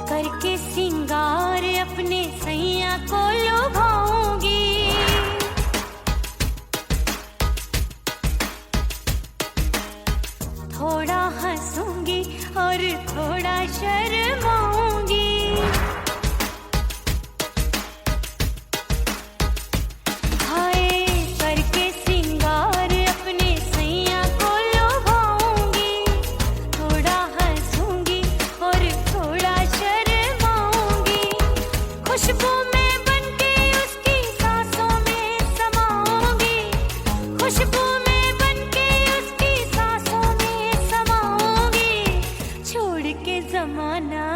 करके सिंगार अपने सैया को लुभाऊंगी, थोड़ा हंसूंगी और थोड़ा शर्माऊंगी। हाय करके सिंगार अपने सैया को लुभाऊंगी, थोड़ा हंसूंगी और थोड़ा शर्माऊंगी। खुशबू में बनके उसकी सांसों में समाऊंगी, खुशबू में बनके उसकी सांसों में समाऊंगी। छोड़ के जमाना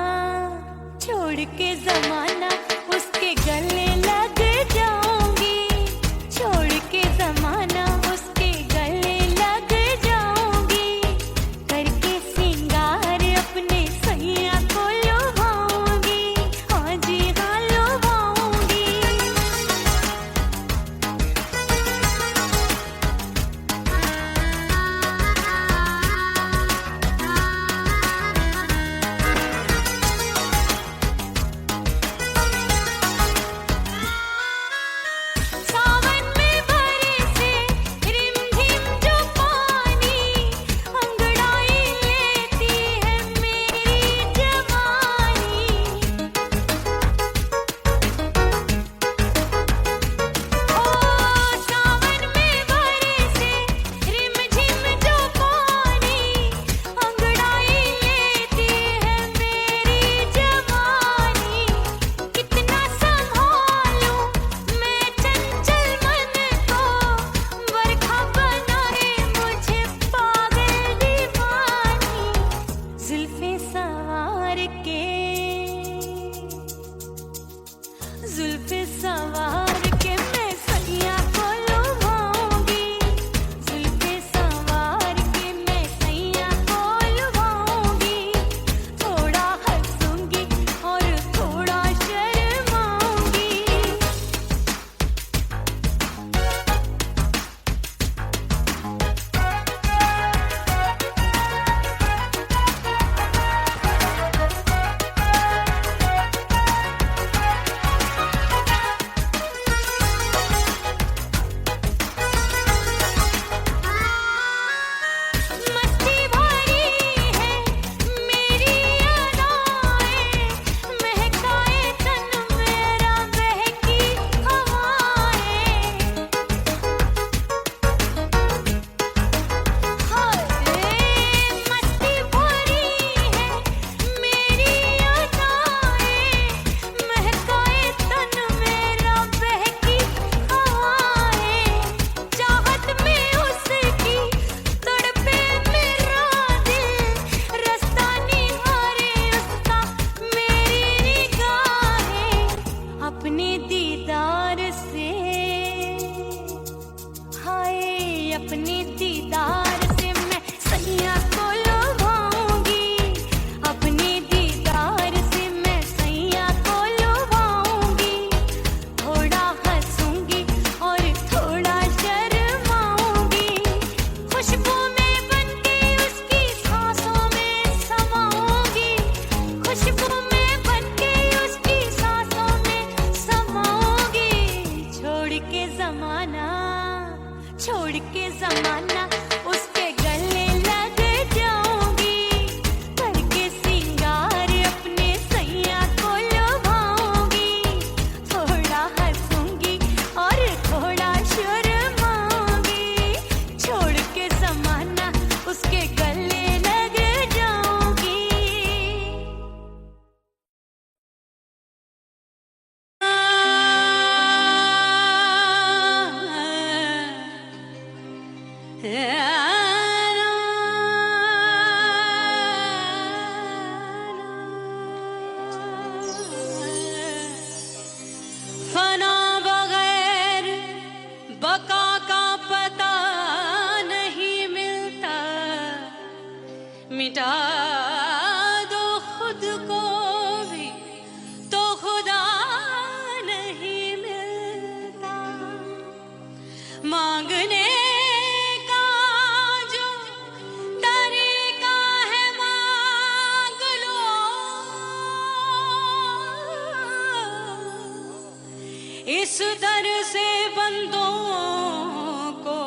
उसके गले लग जाऊंगी, छोड़ के जमाना उसके गले लग जाऊंगी। करके सिंगार अपने सैया को लुभाऊंगी, हाँ जी हाँ लुभाऊंगी। सावन में बरसे इस दर से बंदों को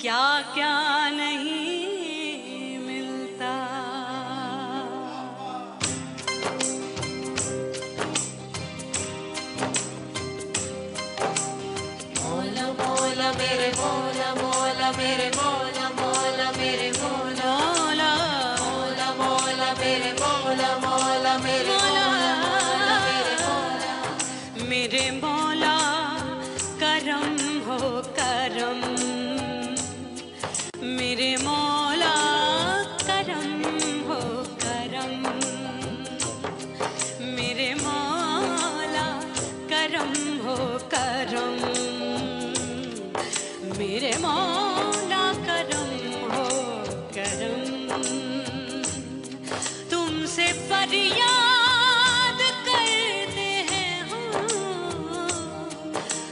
क्या क्या नहीं मिलता। मौला मौला मेरे मौला मौला मेरे मौला मौला मेरे मौला मौला मौला मेरे मौला मौला मेरे मौला मेरे मौला मेरे मौला करम हो करम मेरे मौला करम हो करम मेरे मौला करम हो करम मेरे मौला करम हो करम। तुमसे फरियाद करते हैं हम,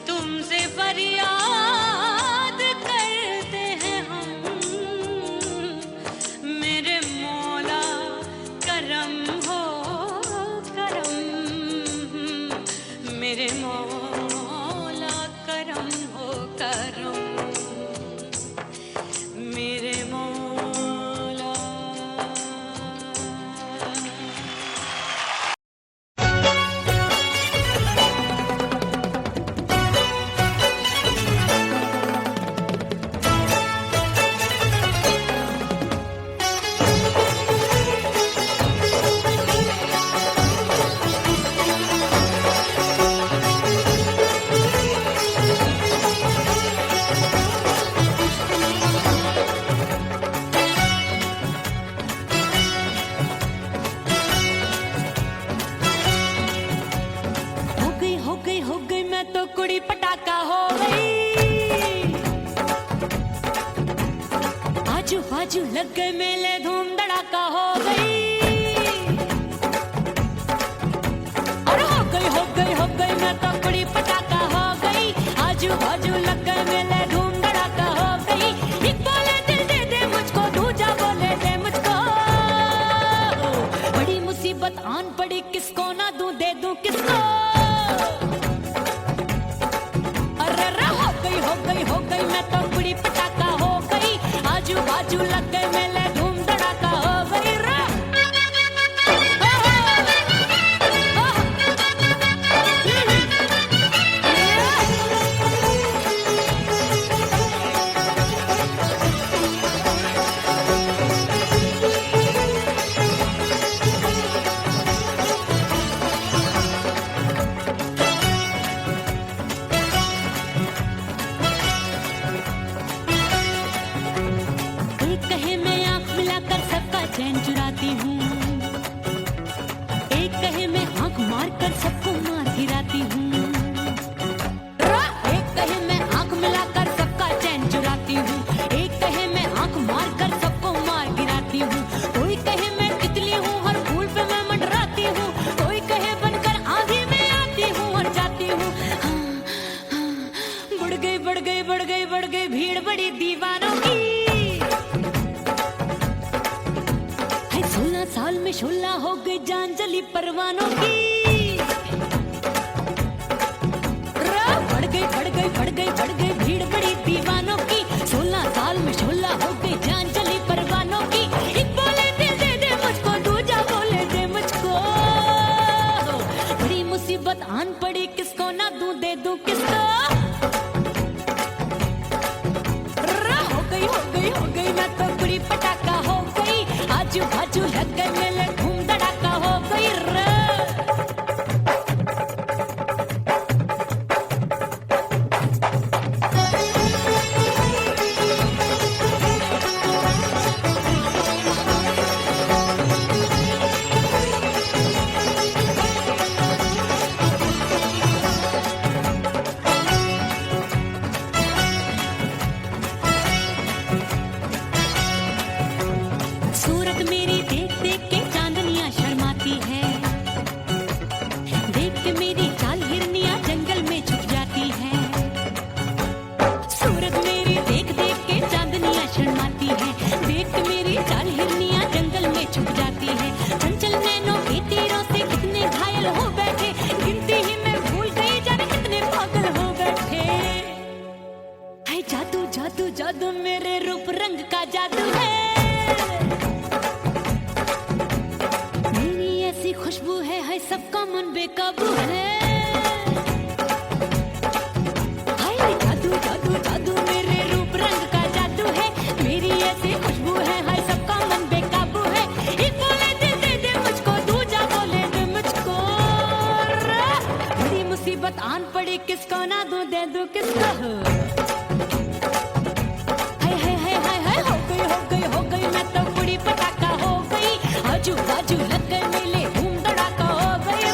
तुमसे फरियाद करते हैं हम मेरे मौला करम हो करम मेरे मौला करम हो करम मेरे मौला। हो गई मैं तो कुड़ी पटाखा हो गई। आजू बाजू लग गए मेले धूम धड़ाका हो गई। अरे हो गई मैं तो कुड़ी पटाखा हो गई। आजू बाजू लग गए मेले धूम धड़ाका हो गई। एक बोले दिल दे दे मुझको, दूजा बोले दे मुझको। बड़ी मुसीबत आन पड़ी, किसको ना दूं दे दूं किसको। हो गई मैं तो कुड़ी पटाखा हो गई। आजू बाजू लग गए मेले धूम धड़ाका हो गई। चैन चुराती हूँ, एक कहे मैं आंख मार कर सबको मार गिराती हूँ। एक कहे मैं आंख मिलाकर सबका चैन चुराती हूँ, एक कहे मैं आंख मार कर सबको मार गिराती हूँ। कोई कहे मैं तितली हूँ, हर फूल पे मैं मंडराती हूँ। कोई कहे बनकर आंधी में आती हूँ और जाती हूँ। बढ़ गई भीड़ बड़ी दीवानों की। 16 साल में शोला हो गई जान जली परवानों की। बढ़ गई भीड़ बड़ी दीवानों की। 16 साल में शोला हो गई जान जली परवानों की। एक बोले दिल दे दे मुझको, दूजा बोले दे मुझको। बड़ी मुसीबत आन पड़ी, किसको ना दूं दे दूं किसको। हो गई मैं तो कुड़ी पटाखा हो गई। आजू बाजू लग गए मेले धूम धड़ाका हो गई। हाय सबका मन बेकाबू है। हाय जादू जादू जादू मेरे रूप रंग का जादू है, मेरी ऐसी खुशबू है, हाय सबका मन बेकाबू है। एक बोले दे दे मुझको, दूजा बोले दे मुझको। बड़ी मुसीबत आन पड़ी, किसको ना दूं दे दूं किसको। हो गई मैं तो बुढ़ी पटाखा हो गई, आजू बाजू लग गए मेले, धूम धड़ाका हो गई।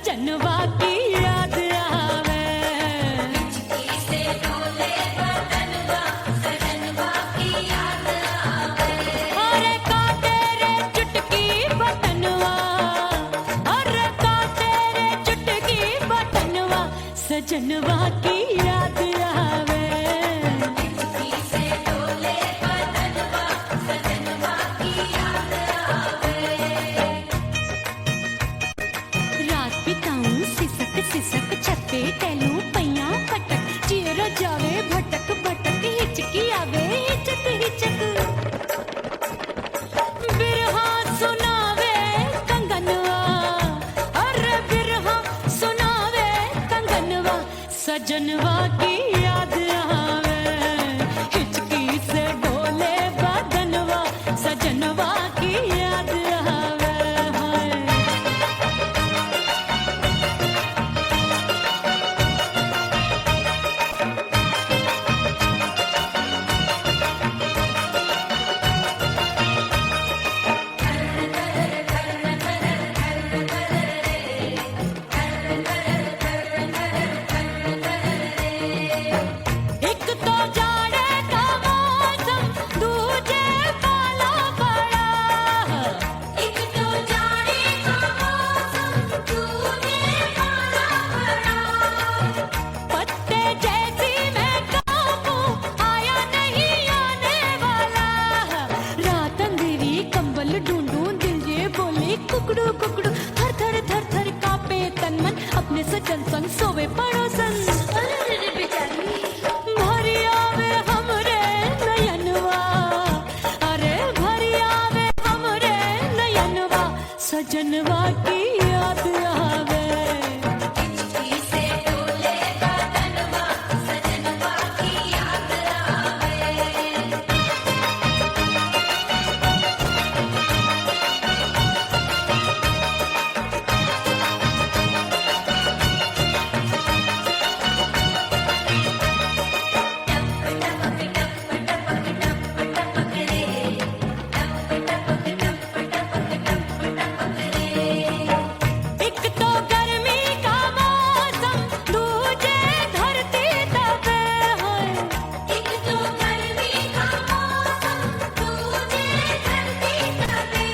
सजनवा की याद आवे। हिचकी से डोले बदनवा सजनवा की याद आवे। अरे का तेरे चुटकी बटनवा, अरे का तेरे चुटकी बटनवा सजनवा की याद आवे। हिचकी से डोले बदनवा सजनवा की याद आवे। रात बिताऊं सिसक सिसक छत्ते टैलू पैया पटक चेर जावे भटक भटक हिचकी आवे हिचक हिचक। बिरहा सुनावे कंगनवा, अरे बिरहा सुनावे कंगनवा सजनवा की याद आवे। हिचकी से डोले बदनवा सजनवा की याद आवे। हाय एक तो जाड़े का मौसम दूजे काला पड़ा। एक तो जाने का मौसम तूने पाला पड़ा। पत्ते जैसी मैं काबू आया नहीं आने वाला। रात अंधेरी कंबल ढूंढूं दिल ये बोले कुकड़ू कुकड़ू थर थर थर थर कांपे तन मन अपने सजन संग सोवे पड़ोसन। अरे रे बेचारी भरी आवे हमरे नयनवा, अरे भरी आवे हमरे नयनवा सजनवा की याद आवे। हिचकी से डोले बदनवा सजनवा की याद आवे। एक तो गर्मी का मौसम दूजे धरती तपे होए। एक तो गर्मी का मौसम तूने धरती तपे।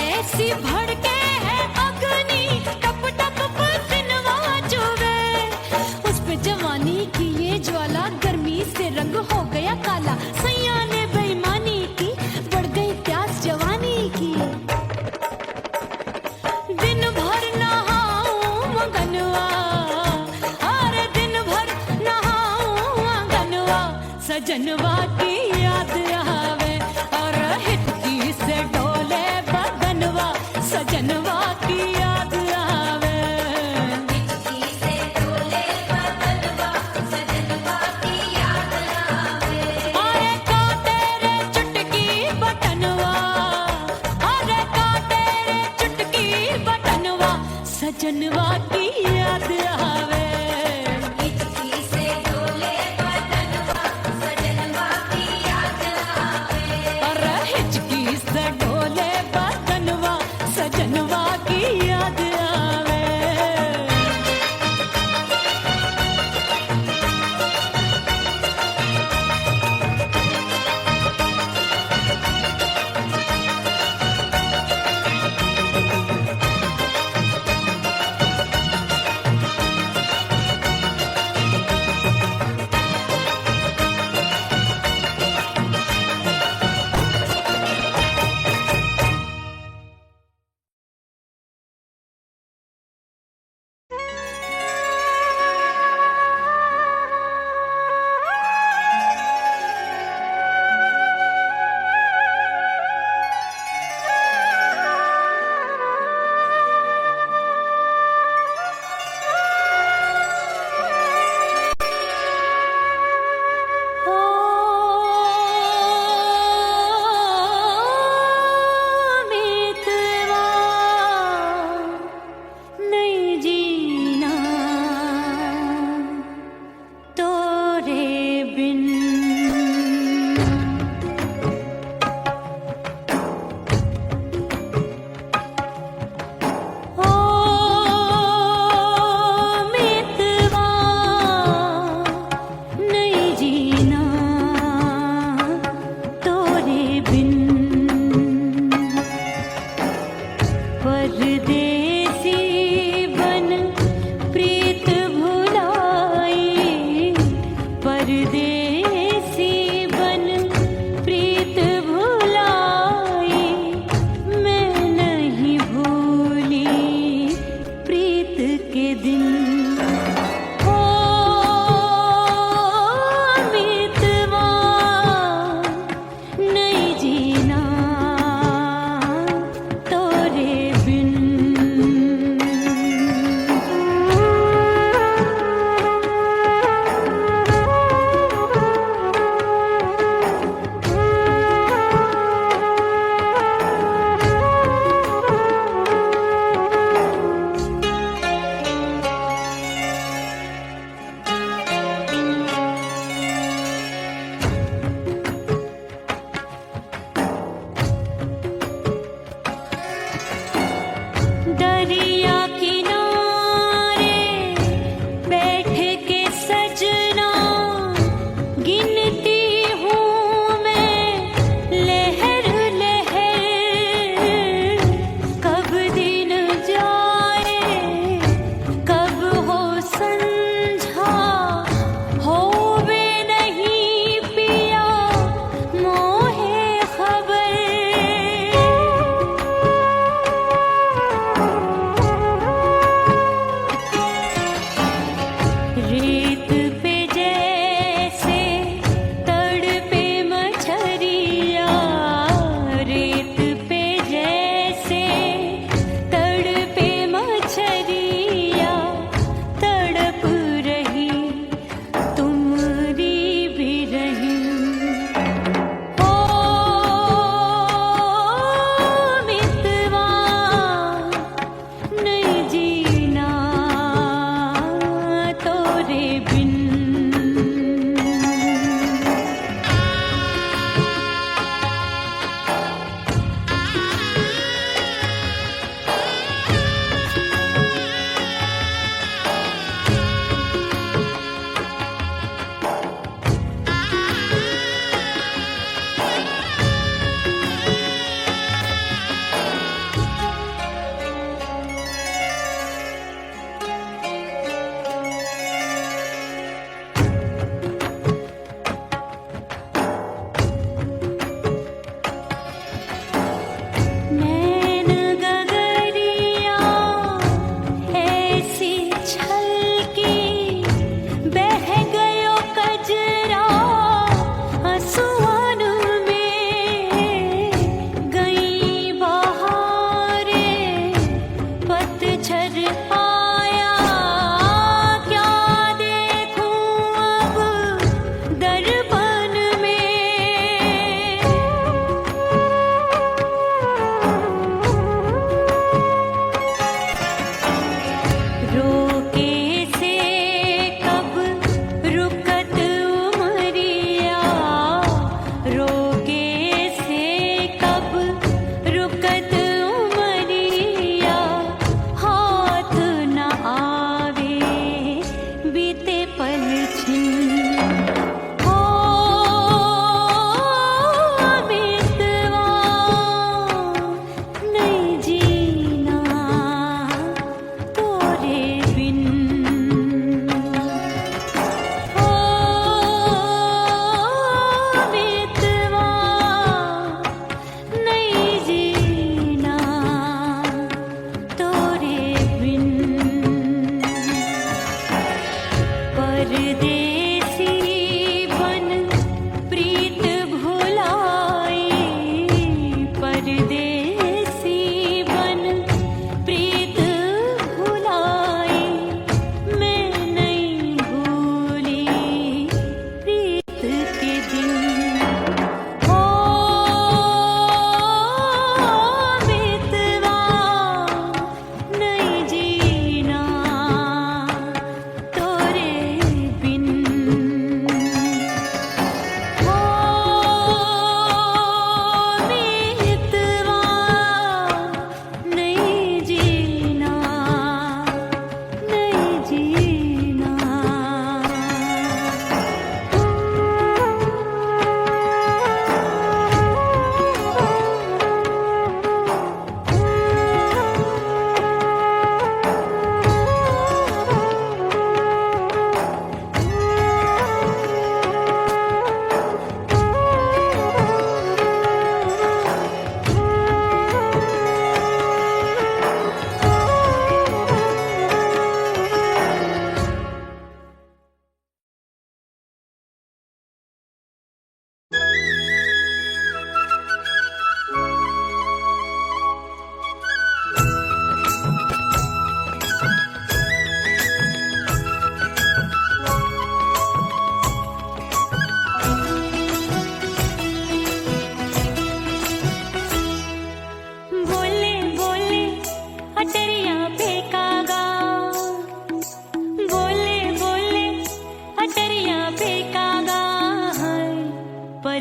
ऐसी भड़के है अग्नि टप टप पसीनवा चुवे। उस पे जवानी की ये ज्वाला गर्मी से रंग हो गया काला। सैया ने बेईमानी की बढ़ गई प्यास जवानी की। दिन भर नहाऊं मगनवा, अरे दिन भर नहाऊं मगनवा सजनवा की याद आवे। और हिचकी से डोले बदनवा सजनवा की याद आवे। हिचकी से डोले बदनवा सजनवा की याद आवे। अरे का तेरे चुटकी बटनवा, अरे का तेरे चुटकी बटनवा सजनवा की याद आवे। हिचकी से डोले बदनवा सजनवा की याद आवे। और हिचकी से डोले बदनवा सजनवा की याद परदेसी बन प्रीत भुलाई, मैं नहीं भूली प्रीत के दिन। ओ मितवा नहीं जीना तोरे बिन।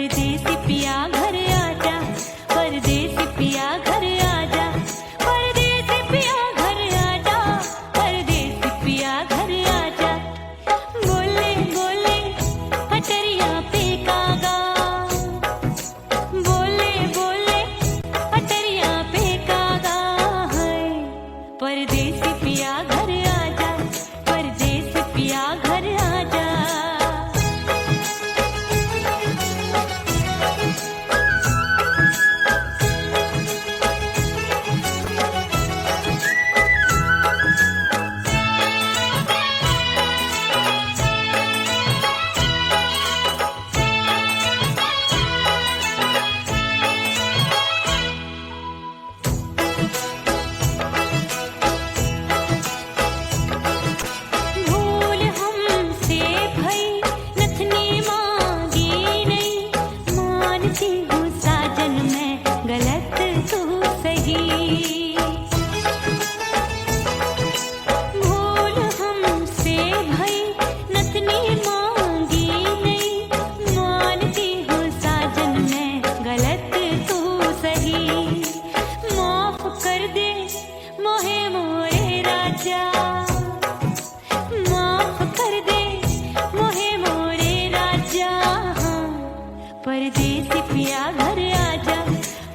परदेसी पिया घर आजा, परदेसी पिया घर आजा, परदेसी पिया घर आजा, परदेसी पिया घर आजा। बोले बोले अटरिया पे कागा, बोले बोले अटरिया पे कागा है। परदेसी पिया घर आजा, परदेसी पिया घर आजा। भूल हमसे भई नथनी मांगी नहीं, मानती हूँ साजन मैं गलत तू सही। भूल हमसे भई नथनी मांगी नहीं, मानती हूँ साजन मैं गलत तू सही। माफ कर दे मोहे मोरे राजा, माफ कर दे मोहे मोरे राजा। परदेसी पिया घर आजा,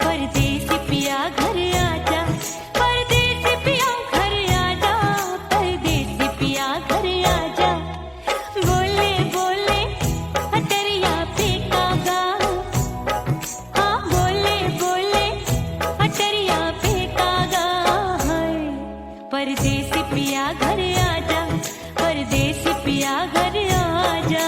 परदेसी पिया घर आजा, परदेसी पिया घर आजा, परदेसी पिया घर आजा। बोले बोले अटरिया पे कागा, हाँ बोले बोले अटरिया पे कागा है। परदेसी पिया घर आजा, परदेसी पिया घर आजा।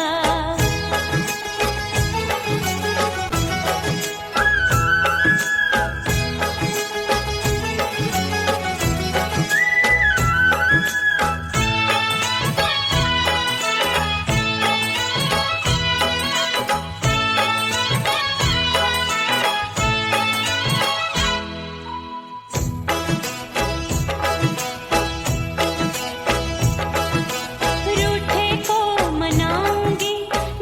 रूठे को मनाऊंगी,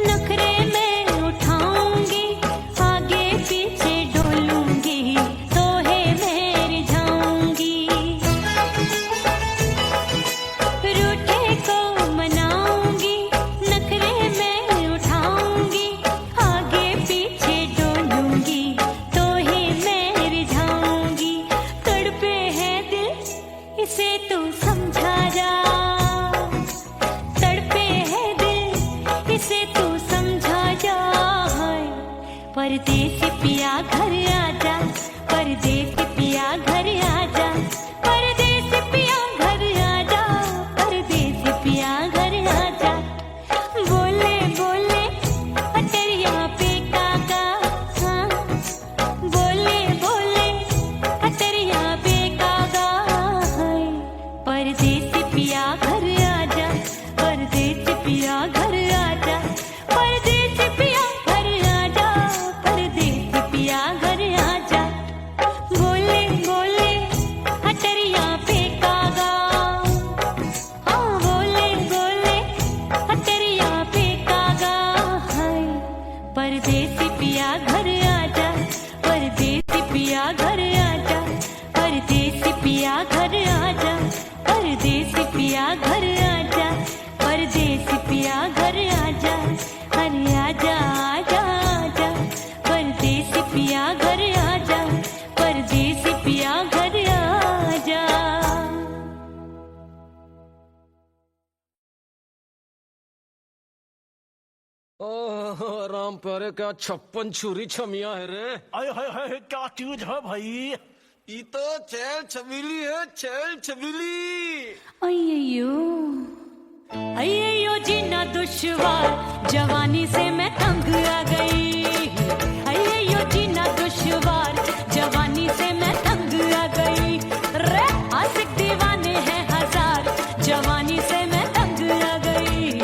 नखरे में उठाऊंगी, आगे पीछे डोलूंगी, तोहे में रिझाऊंगी। रूठे को मनाऊंगी, नखरे में उठाऊंगी, आगे पीछे डोलूंगी, तोहे में रिझाऊंगी। तड़पे है दिल इसे तू समझा जा, तड़पे है दिल इसे तू समझा जा। परदेसी पिया घर आजा, परदेसी पिया घर आजा, परदेसी पिया घर आजा, परदेसी पिया घर आजा। बोले बोले अटरिया पे कागा, हाँ बोले बोले अटरिया पे कागा है। परदेसी पिया घर आजा, परदेसी पिया घर आजा, परदेसी पिया घर आजा, परदेसी पिया घर आजा। बोले बोले अटरिया पे कागा, हाँ बोले बोले अटरिया पे कागा है। परदेसी पिया घर आजा, परदेसी पिया घर आजा, परदेसी पिया घर आजा, परदेसी पिया घर आजा, परदेसी पिया घर आजा। अरे आजा आजा आजा, परदेसी पिया घर आजा, परदेसी पिया घर आजा। ओह राम प्यारे, क्या 56 छुरी छमिया है रे। आय हाय हाय क्या चीज है भाई। ये तो चैल छबीली है, चैल छबीली। अय्यो अय्यो जीना दुश्वार, जवानी से मैं तंग आ गई। अय्यो जीना दुश्वार, जवानी से मैं तंग आ गई। रे आशिक दीवाने हैं हजार, जवानी से मैं तंग आ गई।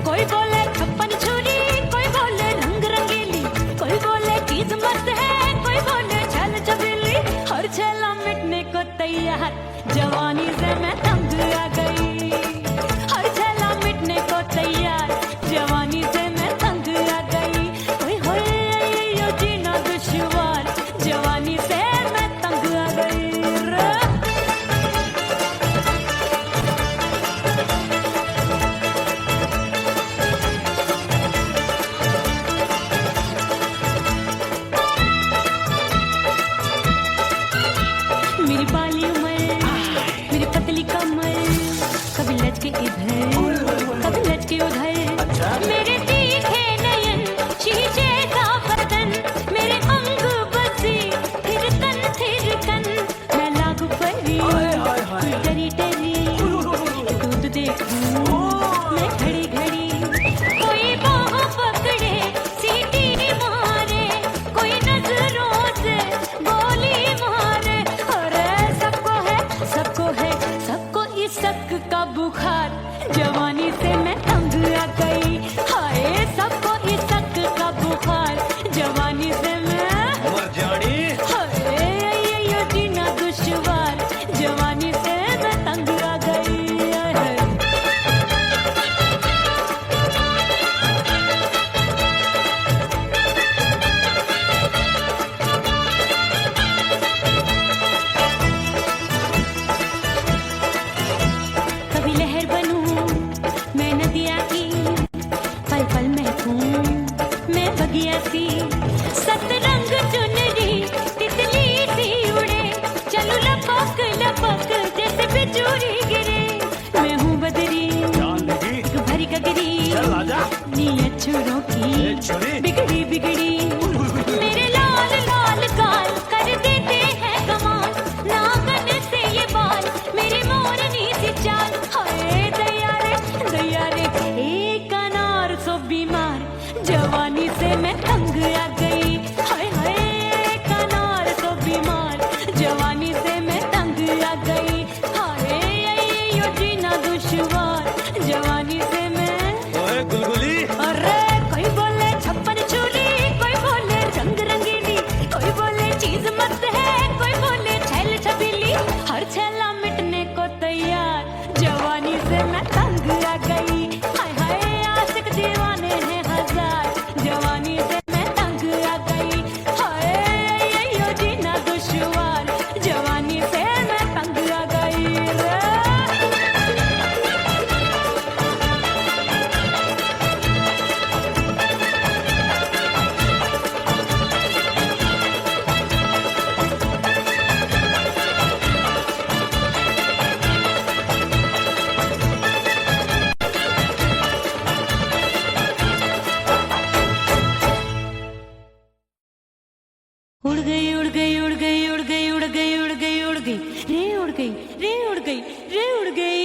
कोई बोले 56 छुरी, कोई बोले रंग रंगीली, कोई बोले चीज मस्त है, कोई बोले छल छबीली। हर छेला मिटने को तैयार, जवानी से मैं तंग आ गई। हर छेला मिटने को तैयार, जवानी से मैं तंग आ गई। बढ़िया सी सतरंग चुनरी तितली सी उड़े चलू लपक लपक जैसे बिजूरी गिरे मैं हूँ बदरी जान लगी भरी गगरी चल आजा नीयत छोरों की ए छोरी बिगड़ी बिगड़ी मेरे लाल लाल गाल कर देते हैं कमाल नागन से ये बाल मेरे मोरनी सी चाल हाय दया रे एक अनार सो बीमार जवानी से मैं तंग आ गई हाय हाय एक अनार सो बीमार जवानी से मैं तंग आ गई हाय यो जीना दुश्वार जवानी से मैं ओए गुलगुली अरे कोई बोले छप्पन छुरी कोई बोले रंग रंगीली कोई बोले चीज मस्त है कोई बोले छैल छबीली हर छैला मिटने को तैयार जवानी से मैं तंग आ गई हाय हाय आशिक दीवाने हैं हजार जवानी से मैं तंग आ गई हाय यो जीना दुश्वार जवानी से मैं तंग आ गई रे उड़ गई उड़ गई उड़ गई उड़ गई उड़ गई उड़ गई उड़ गई रे उड़ गई रे उड़ गई रे उड़ गई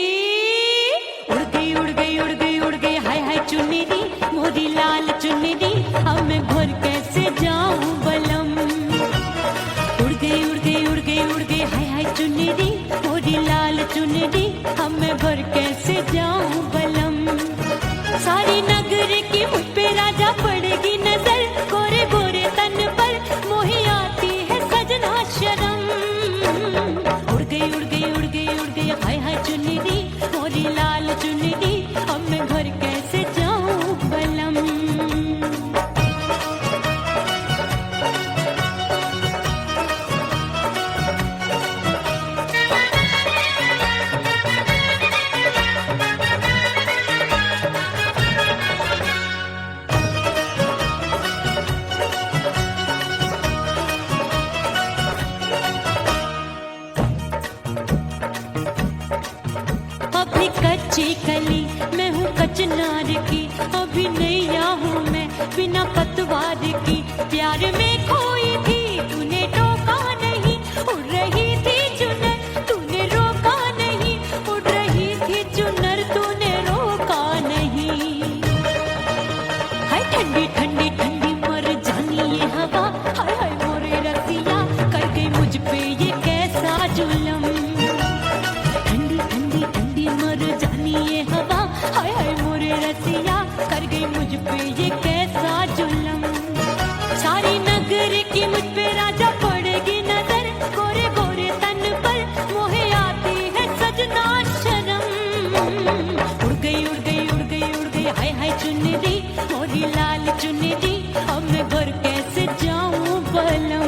उड़ गई उड़ गई उड़ गई उड़ गई हाय हाय चुन्नी दी मोरी लाल चुन्नी दी अब मैं घर कैसे जाऊं बलम उड़ गई उड़ गई उड़ गई उड़ गई हाय हाय चुन्नी दी मोरी लाल चुन्नी दी अब मैं घर कैसे जाऊं बलम सारी नगर की मुझ पे राजा पड़ेगी नजर गोरे गोरे तन पर मोही आती है सजना शर्म उड़ गई उड़ गई उड़ गई उड़ गई हाय हाय चुन्नी दी मोरी लाल चुन्नी दी अब मैं घर कैसे जाऊं बलम अभी कच्ची कली मैं हूँ कचनार की अभी नैया हूँ मैं बिना पतवार की प्यार में खोई थी तूने टोका नहीं उड़ रही थी चुनर तूने रोका नहीं उड़ रही थी चुनर तूने रोका नहीं हाय ठंडी ठंडी ठंडी मर जानी ये हवा हाय हाय मोरे रसिया कर गई मुझ पे ये कैसा जुलम ठंडी ठंडी ठंडी मर जानी ये हवा हाय हाय मोरे रसिया कर गई मुझ पे ये कैसा जुलम सारी नगर की मुझ पे राजा पड़ेगी नजर गोरे गोरे तन पर मोहे आती है सजना शर्म उड़ गई उड़ गई उड़ गई उड़ गई हाय हाय चुन्नी दी मोरी लाल चुन्नी दी अब मैं घर कैसे जाऊं बलम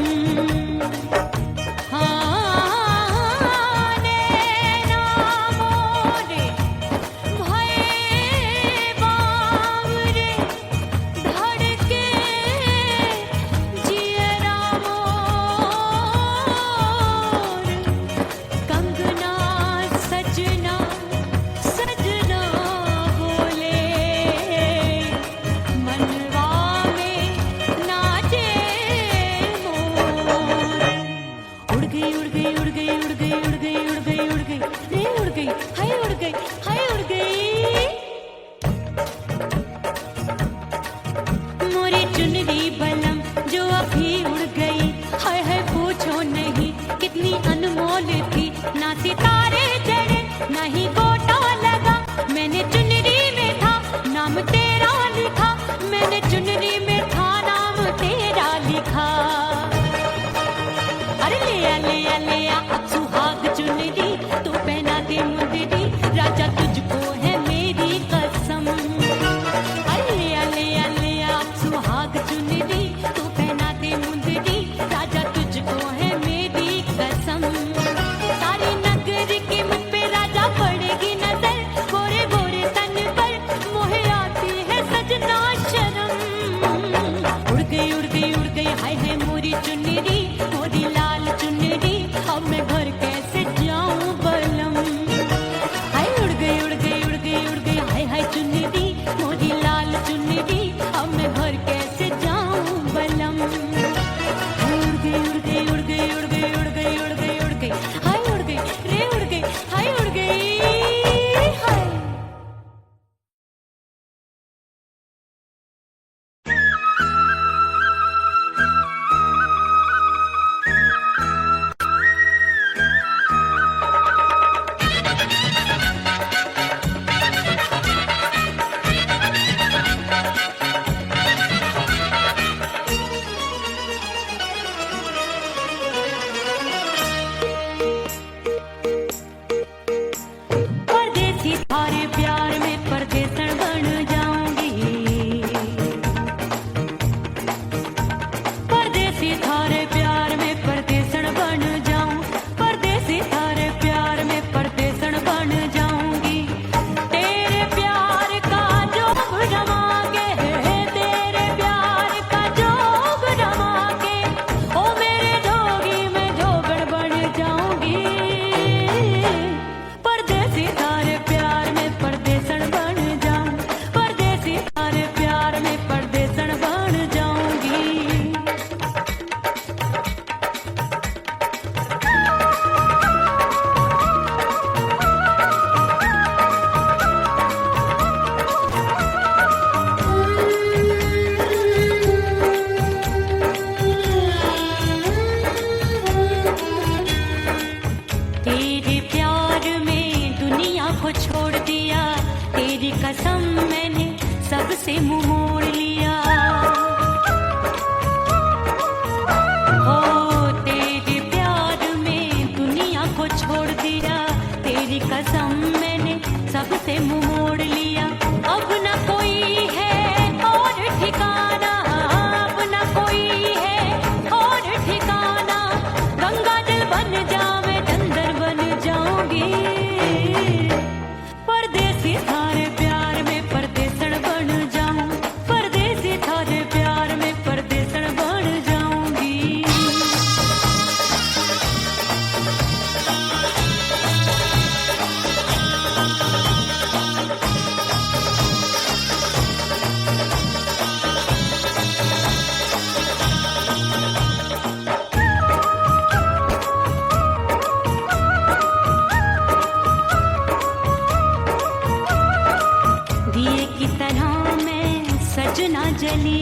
चुनरी बलम जो अभी उड़ गई हाय हाय पूछो नहीं कितनी अनमोल थी ना सितारे चढ़े ना ही गोटा लगा मैंने चुनरी में था नाम तेरा लिखा मैंने चुनरी में था नाम तेरा लिखा अरे ले आ अब सुहाग चुनरी तू पहना दे मुंदरी राजा तुझको है मेरी कसम अरे ले आ अब सुहाग चुनरी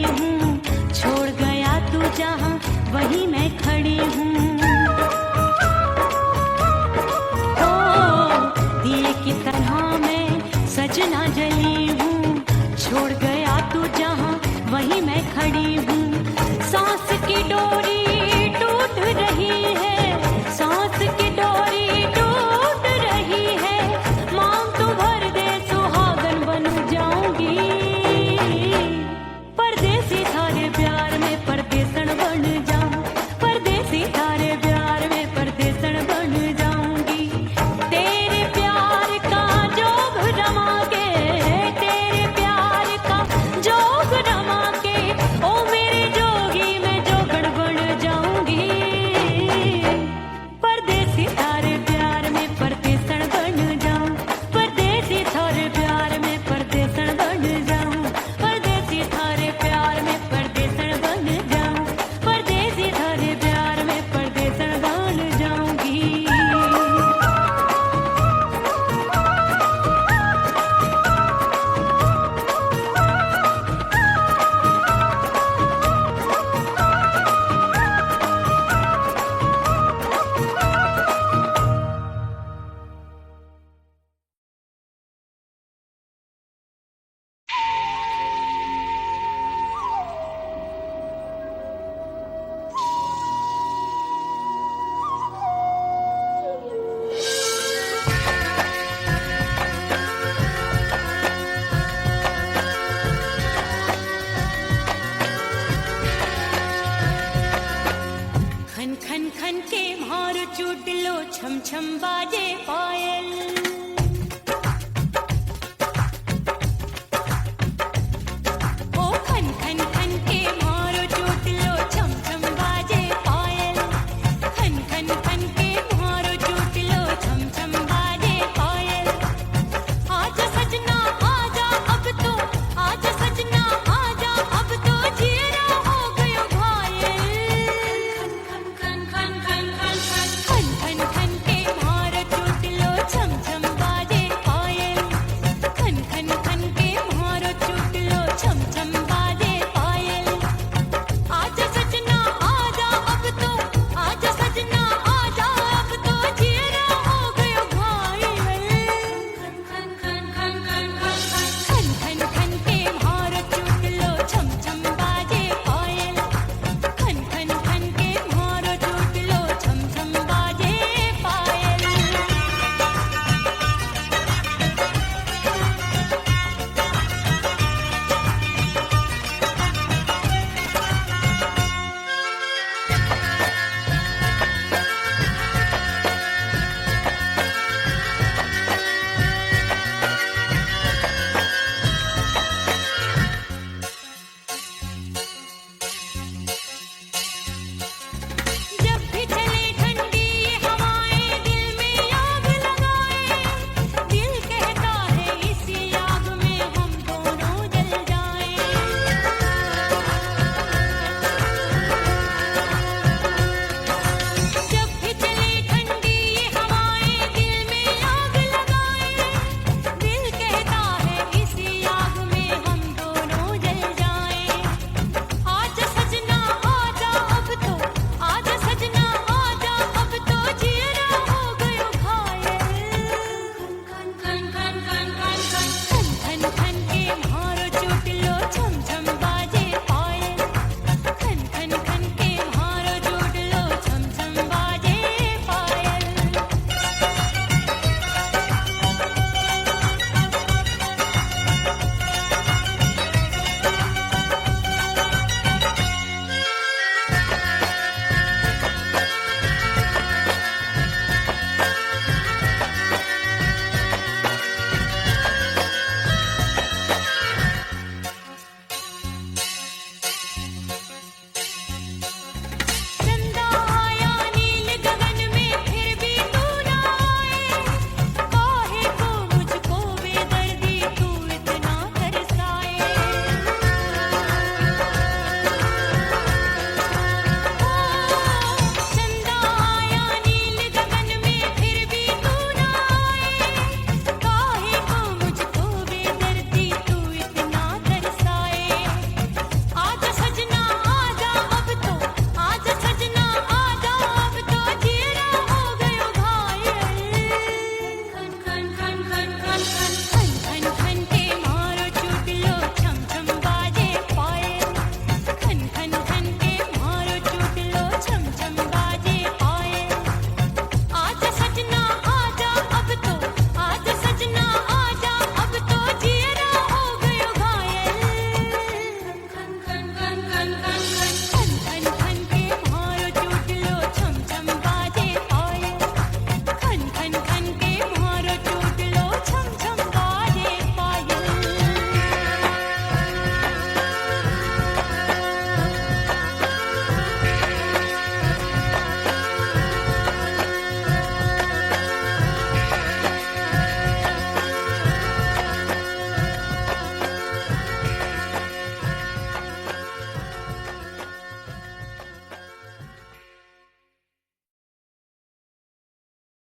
बड़ी हूँ, छोड़ गया तू जहाँ वहीं मैं खड़ी हूँ। ओ दिए की तरह मैं सजना जली हूँ, छोड़ गया तू जहाँ वहीं मैं खड़ी हूँ। सांस की डोरी टूट रही है, सांस की डोरी टूट रही है, मांग तू भर दे सुहागन बन जाऊंगी। परदेसी थारे प्यार में परदेसन बन जाऊं, परदेसी थारे प्यार में परदेसन बन जाऊंगी। तेरे प्यार का जोग रमा के, तेरे प्यार का जोग रमा के, ओ मेरे जोगी मैं जोगड़ बन जाऊंगी। परदेसी थारे प्यार में परदेसन बन जाऊं, परदेसी थारे प्यार में परदेसन बन जाऊं, परदेसी थारे प्यार में परदेसन बन जाऊं, परदेसी थारे प्यार में परदेसन बन जाऊंगी। खन खन खन के मार चूट लो, छम छम बाजे पाए,